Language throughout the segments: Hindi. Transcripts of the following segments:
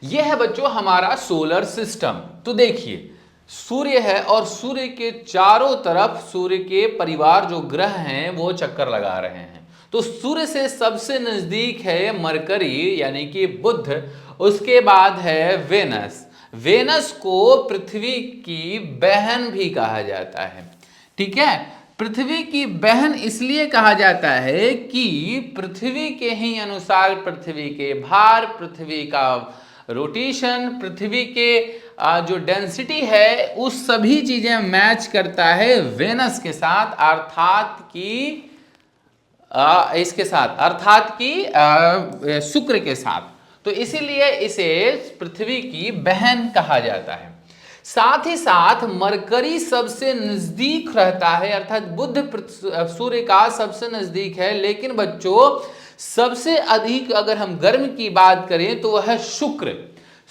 यह है बच्चों हमारा सोलर सिस्टम। तो देखिए सूर्य है और सूर्य के चारों तरफ सूर्य के परिवार जो ग्रह हैं वो चक्कर लगा रहे हैं। तो सूर्य से सबसे नजदीक है मरकरी यानी कि बुध, उसके बाद है वेनस। वेनस को पृथ्वी की बहन भी कहा जाता है। ठीक है, पृथ्वी की बहन इसलिए कहा जाता है कि पृथ्वी के ही अनुसार पृथ्वी के भार, पृथ्वी का रोटेशन, पृथ्वी के जो डेंसिटी है उस सभी चीजें मैच करता है वेनस के साथ, अर्थात कि इसके साथ, अर्थात कि शुक्र के साथ। तो इसीलिए इसे पृथ्वी की बहन कहा जाता है। साथ ही साथ मरकरी सबसे नजदीक रहता है, अर्थात बुध सूर्य का सबसे नजदीक है। लेकिन बच्चों सबसे अधिक अगर हम गर्म की बात करें तो वह है शुक्र।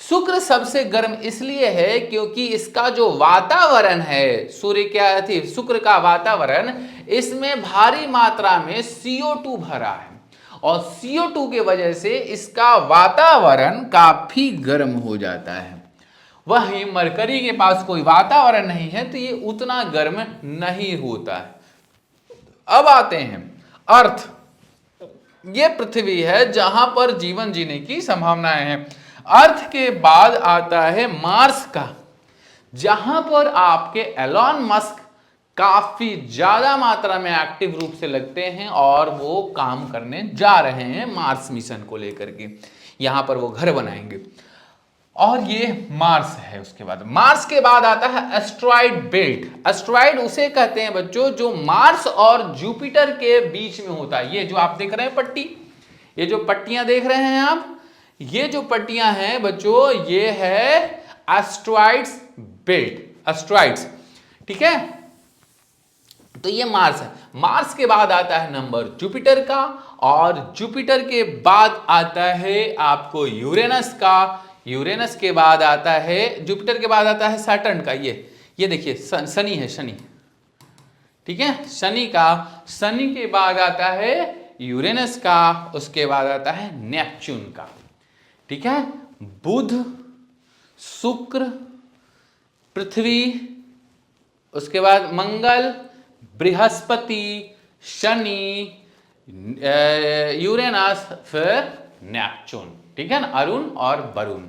शुक्र सबसे गर्म इसलिए है क्योंकि इसका जो वातावरण है, सूर्य क्या थी, शुक्र का वातावरण, इसमें भारी मात्रा में CO2 भरा है और CO2 की वजह से इसका वातावरण काफी गर्म हो जाता है। वहीं मरकरी के पास कोई वातावरण नहीं है तो ये उतना गर्म नहीं होता है। अब आते हैं अर्थ। ये पृथ्वी है जहां पर जीवन जीने की संभावनाएं हैं। अर्थ के बाद आता है मार्स का, जहां पर आपके एलॉन मस्क काफी ज्यादा मात्रा में एक्टिव रूप से लगते हैं और वो काम करने जा रहे हैं मार्स मिशन को लेकर के। यहां पर वो घर बनाएंगे और ये मार्स है। उसके बाद मार्स के बाद आता है एस्ट्रॉइड बेल्ट। एस्ट्रॉइड उसे कहते हैं बच्चों जो मार्स और जुपिटर के बीच में होता है। ये जो आप देख रहे हैं पट्टी, ये जो पट्टियां देख रहे हैं आप, ये जो पट्टियां हैं बच्चों ये है एस्ट्रॉइड्स बेल्ट, एस्ट्रॉइड्स। ठीक है, तो ये मार्स है। मार्स के बाद आता है नंबर जुपिटर का और जुपिटर के बाद आता है आपको यूरेनस का। यूरेनस के बाद आता है, जुपिटर के बाद आता है सैटर्न का। ये देखिए शनि है, शनि। ठीक है, शनि का, शनि के बाद आता है यूरेनस का, उसके बाद आता है नेपच्यून का। ठीक है, बुध, शुक्र, पृथ्वी, उसके बाद मंगल, बृहस्पति, शनि, यूरेनस, फिर नेपच्यून। ठीक है ना, अरुण और वरुण।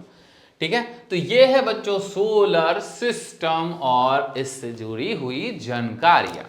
ठीक है, तो ये है बच्चों सोलर सिस्टम और इससे जुड़ी हुई जानकारियां।